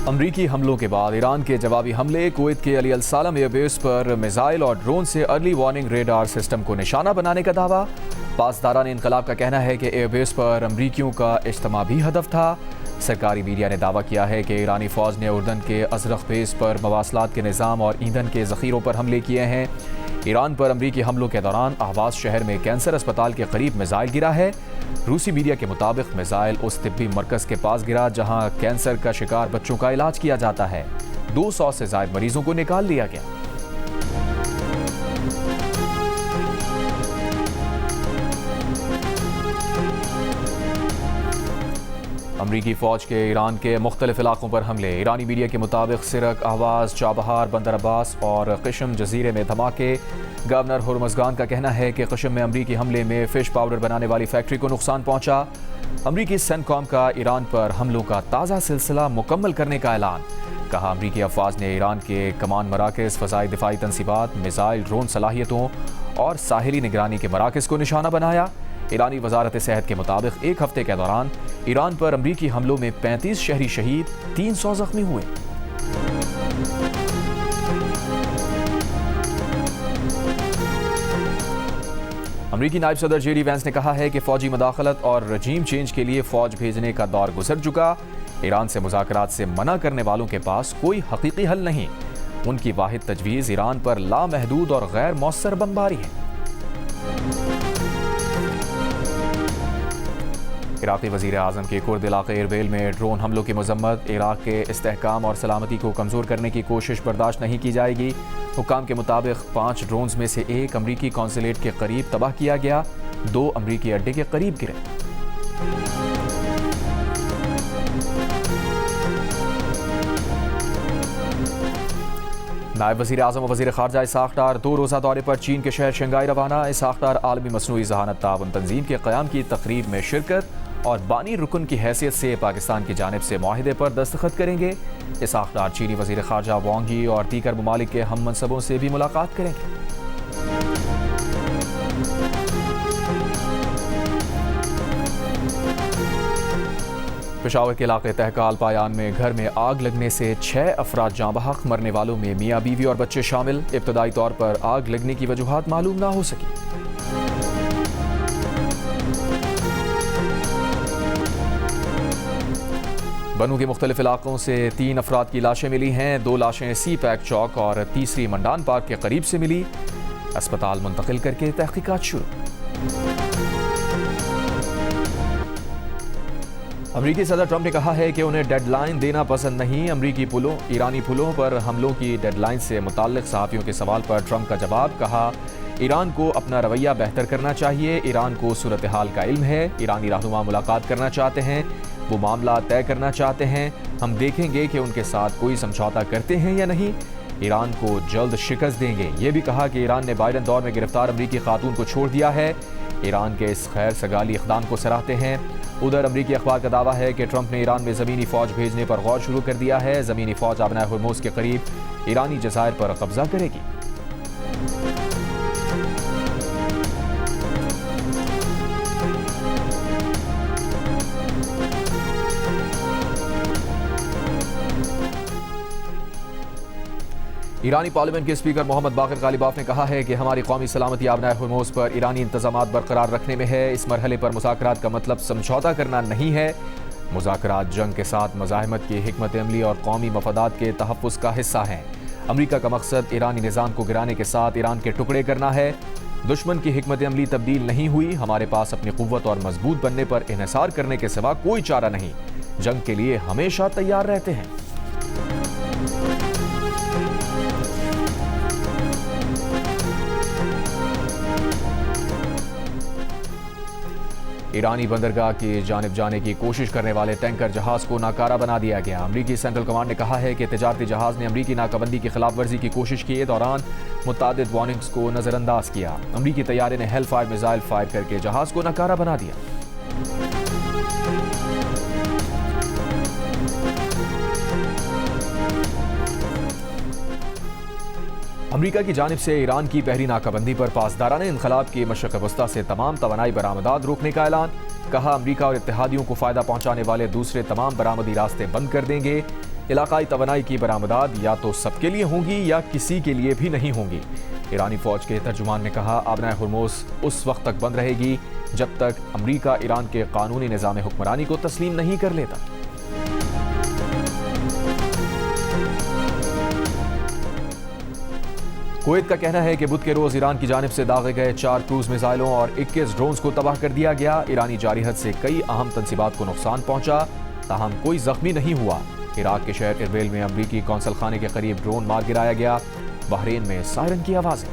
अमरीकी हमलों के बाद ईरान के जवाबी हमले, कुवैत के अली अल सालम एयरबेस पर मिसाइल और ड्रोन से अर्ली वार्निंग रेडार सिस्टम को निशाना बनाने का दावा। पासदारान इनकलाब का कहना है कि एयरबेस पर अमरीकियों का इज्तिमा भी हदफ था। सरकारी मीडिया ने दावा किया है कि ईरानी फौज ने उर्दन के अजरख बेस पर मवासलात के निज़ाम और ईंधन के ज़ख़ीरों पर हमले किए हैं। ईरान पर अमरीकी हमलों के दौरान अहवाज शहर में कैंसर अस्पताल के करीब मिसाइल गिरा है। रूसी मीडिया के मुताबिक मिसाइल उस तिब्बी मरकज़ के पास गिरा जहां कैंसर का शिकार बच्चों का इलाज किया जाता है। 200 से ज़ायद मरीजों को निकाल लिया गया। अमरीकी फ़ौज के ईरान के मुख्तलिफ इलाकों पर हमले। ईरानी मीडिया के मुताबिक सिरक, अहवाज, चाबहार, बंदर अब्बास और क़िश्म जजीरे में धमाके। गवर्नर हुर्मज़गान का कहना है कि क़िश्म में अमरीकी हमले में फ़िश पाउडर बनाने वाली फैक्ट्री को नुकसान पहुंचा। अमरीकी सेंटकॉम का ईरान पर हमलों का ताज़ा सिलसिला मुकम्मल करने का ऐलान। कहा, अमरीकी अफवाज ने ईरान के कमान मराकज़, फ़ज़ाई दिफाई तनसीबात, मिसाइल ड्रोन सलाहियतों और साहिली निगरानी के मराकज़ को निशाना बनाया। ईरानी वजारत सेहत के मुताबिक एक हफ्ते के दौरान ईरान पर अमरीकी हमलों में 35 शहरी शहीद, 300 जख्मी हुए। अमरीकी नायब सदर जेडी वैंस ने कहा है कि फौजी मदाखलत और रजीम चेंज के लिए फौज भेजने का दौर गुजर चुका। ईरान से मुज़ाकरात से मना करने वालों के पास कोई हकीकी हल नहीं। उनकी वाहिद तजवीज़ ईरान पर लामहदूद और गैर मौसर बमबारी है। इराक़ी वज़ीर आज़म के कुर्द इलाक़े एरबिल में ड्रोन हमलों की मज़म्मत। इराक़ के इस्तेहकाम और सलामती को कमज़ोर करने की कोशिश बर्दाश्त नहीं की जाएगी। हुक्काम के मुताबिक 5 ड्रोन्स में से एक अमरीकी कौंसलेट के करीब तबाह किया गया, 2 अमरीकी अड्डे के करीब गिरे। नायब वज़ीर आज़म और वज़ीर ख़ारजा इसहाक़ डार 2 रोज़ा दौरे पर चीन के शहर शंघाई रवाना। इसहाक़ डार आलमी मसनूई ज़हानत ताउन तंजीम के क़याम की तक़रीब में शिरकत और बानी रुकन की हैसियत से पाकिस्तान की जानिब से मुआहिदे पर दस्तखत करेंगे। इसहाक़ डार चीनी वज़ीर ख़ारजा वांग यी और दीगर ममालिक के हम मनसबों से भी मुलाकात करेंगे। पेशावर के इलाके तहकाल पायान में घर में आग लगने से 6 अफराद जाँ बहक। मरने वालों में मियाँ बीवी और बच्चे शामिल। इब्तदाई तौर पर आग लगने की वजूहात मालूम ना हो सकी। बनू के मुख्तलिफ इलाकों से 3 अफराद की लाशें मिली हैं। 2 लाशें सी पैक चौक और तीसरी मंडान पार्क के करीब से मिली। अस्पताल मुंतकिल करके तहकीकात शुरू। अमरीकी सदर ट्रंप ने कहा है कि उन्हें डेडलाइन देना पसंद नहीं। अमरीकी ईरानी पुलों पर हमलों की डेडलाइन से मुताल्लिक सहाफ़ियों के सवाल पर ट्रंप का जवाब। कहा, ईरान को अपना रवैया बेहतर करना चाहिए। ईरान को सूरत हाल का इल्म है। ईरानी रहनुमा मुलाकात करना चाहते हैं, वो मामला तय करना चाहते हैं। हम देखेंगे कि उनके साथ कोई समझौता करते हैं या नहीं। ईरान को जल्द शिकस्त देंगे। ये भी कहा कि ईरान ने बाइडन दौर में गिरफ्तार अमरीकी खातून को छोड़ दिया है। ईरान के इस खैर सगाली इक़दाम को सराहते हैं। उधर अमरीकी अखबार का दावा है कि ट्रंप ने ईरान में ज़मीनी फ़ौज भेजने पर गौर शुरू कर दिया है। ज़मीनी फ़ौज आबना हुर्मुज़ के करीब ईरानी जज़ायर पर कब्जा करेगी। ईरानी पार्लियामेंट के स्पीकर मोहम्मद बाक़िर ग़ालिबाफ ने कहा है कि हमारी कौमी सलामती आबना हुर्मुज़ पर ईरानी इंतज़ामात बरकरार रखने में है। इस मरहले पर मुज़ाकरात का मतलब समझौता करना नहीं है। मुज़ाकरात जंग के साथ मज़ाहमत की हिकमत अमली और कौमी मफादात के तहफ़्फ़ुज़ का हिस्सा हैं। अमरीका का मकसद ईरानी निज़ाम को गिराने के साथ ईरान के टुकड़े करना है। दुश्मन की हिकमत अमली तब्दील नहीं हुई। हमारे पास अपनी क़ुव्वत और मजबूत बनने पर इन्हिसार करने के सिवा कोई चारा नहीं। जंग के लिए हमेशा तैयार रहते हैं। ईरानी बंदरगाह की जानिब जाने की कोशिश करने वाले टैंकर जहाज को नाकारा बना दिया गया। अमरीकी सेंट्रल कमांड ने कहा है कि तिजारती जहाज ने अमरीकी नाकाबंदी की खिलाफ वर्जी की कोशिश के दौरान मुतादिद वार्निंग्स को नज़रअंदाज किया। अमरीकी तैयारे ने हेल फायर मिसाइल फायर करके जहाज को नाकारा बना दिया। अमरीका की जानिब से ईरान की बहरी नाकाबंदी पर पासदारान इनकलाब की मशरक़ वस्ता से तमाम तवानाई बरामदात रोकने का ऐलान। कहा, अमरीका और इत्तेहादियों को फ़ायदा पहुँचाने वाले दूसरे तमाम बरामदी रास्ते बंद कर देंगे। इलाकाई तवानाई की बरामदात या तो सबके लिए होंगी या किसी के लिए भी नहीं होंगी। ईरानी फौज के तर्जुमान ने कहा, आबनाए हुर्मुज़ उस वक्त तक बंद रहेगी जब तक अमरीका ईरान के कानूनी निज़ाम हुक्मरानी को तस्लीम नहीं कर लेता। कुवैत का कहना है कि बुध के रोज ईरान की जानिब से दागे गए 4 क्रूज मिसाइलों और 21 ड्रोन्स को तबाह कर दिया गया। ईरानी जारी हद से कई अहम तंसीबात को नुकसान पहुंचा, ताहम कोई जख्मी नहीं हुआ। इराक के शहर इरबिल में अमरीकी कौंसल खाने के करीब ड्रोन मार गिराया गया। बहरीन में सायरन की आवाजें।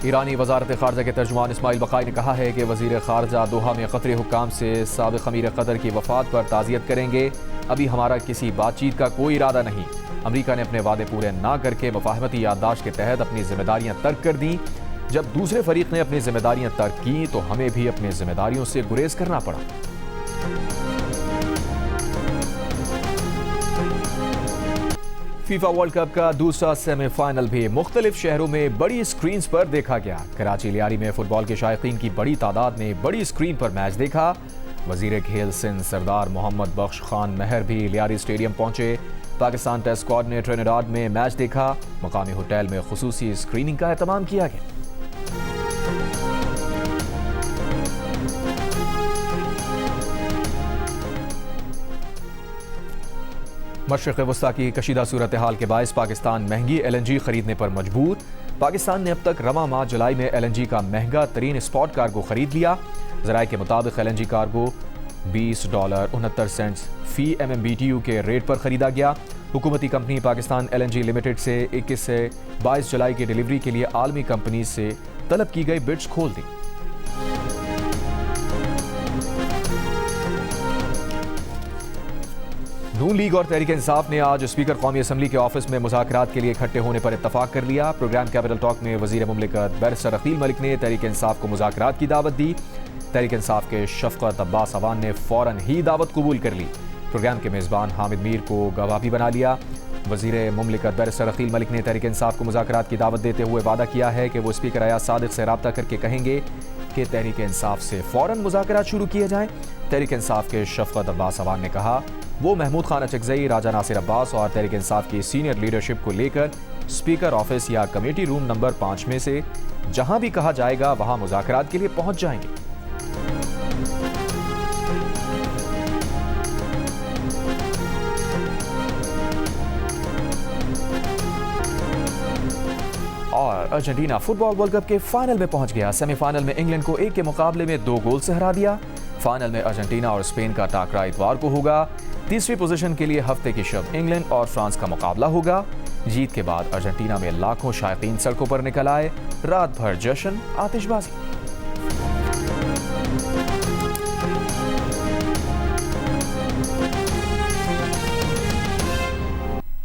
ईरानी वजारत खारजा के तर्जुमान इस्माइल बकाई ने कहा है कि वजीर खारजा दोहा में कतरी हुक्काम से साबिक अमीर कतर की वफात पर ताज़ियत करेंगे। अभी हमारा किसी बातचीत का कोई इरादा नहीं। अमरीका ने अपने वादे पूरे ना करके मुफाहमती याददाश्त के तहत अपनी जिम्मेदारियां तर्क कर दी। जब दूसरे फरीक ने अपनी जिम्मेदारियां तर्क की तो हमें भी अपनी जिम्मेदारियों से गुरेज करना पड़ा। फीफा वर्ल्ड कप का दूसरा सेमीफाइनल भी मुख्तलिफ शहरों में बड़ी स्क्रीन पर देखा गया। कराची लियारी में फुटबॉल के शायकीन की बड़ी तादाद ने बड़ी स्क्रीन पर मैच देखा। वजीर खेल सिंध सरदार मोहम्मद बख्श खान महर भी लियारी स्टेडियम पहुंचे। पाकिस्तान टेस्ट स्क्वाड ने ट्रिनिडाद में मैच देखा। मकामी होटल में खुसूसी स्क्रीनिंग का एहतमाम किया गया। मशरिक़ वस्ता की कशीदा सूरत हाल के बायस पाकिस्तान महंगी LNG खरीदने पर मजबूर। पाकिस्तान ने अब तक रवा माह जुलाई में LNG का महंगा तरीन स्पॉट कार्गो खरीद लिया। ज़राए के मुताबिक LNG कार्गो $20.69 फी MMBTU के रेट पर खरीदा गया। हुकूमती कंपनी पाकिस्तान LNG लिमिटेड से 21 से 22 जुलाई की डिलीवरी के लिए आलमी कंपनी से तलब की गई बिड्स खोल दी। नून लीग और तहरीक इंसाफ ने आज स्पीकर कौमी असम्बली के ऑफिस में मुज़ाकरात के लिए इकट्ठे होने पर इत्तफाक कर लिया। प्रोग्राम कैपिटल टॉक में वजीर मुमलिकत बैरिस्टर अकील मलिक ने तहरीक इंसाफ को मुज़ाकरात की दावत दी। तहरीक इंसाफ के शफ़क़त अब्बास अवान ने फ़ौरन ही दावत कबूल कर ली। प्रोग्राम के मेज़बान हामिद मीर को गवाह भी बना लिया। वजीर मुमलिकत बैरिस्टर अकील मलिक ने तहरीक इंसाफ को मुज़ाकरात की दावत देते हुए वादा किया है कि वो स्पीकर अयाज सादिक से रब्ता करके कहेंगे कि तहरीक इंसाफ से फ़ौरन मुज़ाकरात शुरू किए जाएँ। तहरीक इंसाफ के शफ़क़त अब्बास अवान ने कहा, वो महमूद खान अचकज़ई, राजा नासिर अब्बास और तहरीक इंसाफ की सीनियर लीडरशिप को लेकर स्पीकर ऑफिस या कमेटी रूम नंबर 5 में से जहां भी कहा जाएगा वहां मुज़ाकरात के लिए पहुंच जाएंगे। और अर्जेंटीना फुटबॉल वर्ल्ड कप के फाइनल में पहुंच गया। सेमीफाइनल में इंग्लैंड को 1 के मुकाबले में 2 गोल से हरा दिया। फाइनल में अर्जेंटीना और स्पेन का टाकरा इतवार को होगा। तीसरी पोजीशन के लिए हफ्ते की शब इंग्लैंड और फ्रांस का मुकाबला होगा। जीत के बाद अर्जेंटीना में लाखों शायकीन सड़कों पर निकल आए। रात भर जश्न, आतिशबाजी।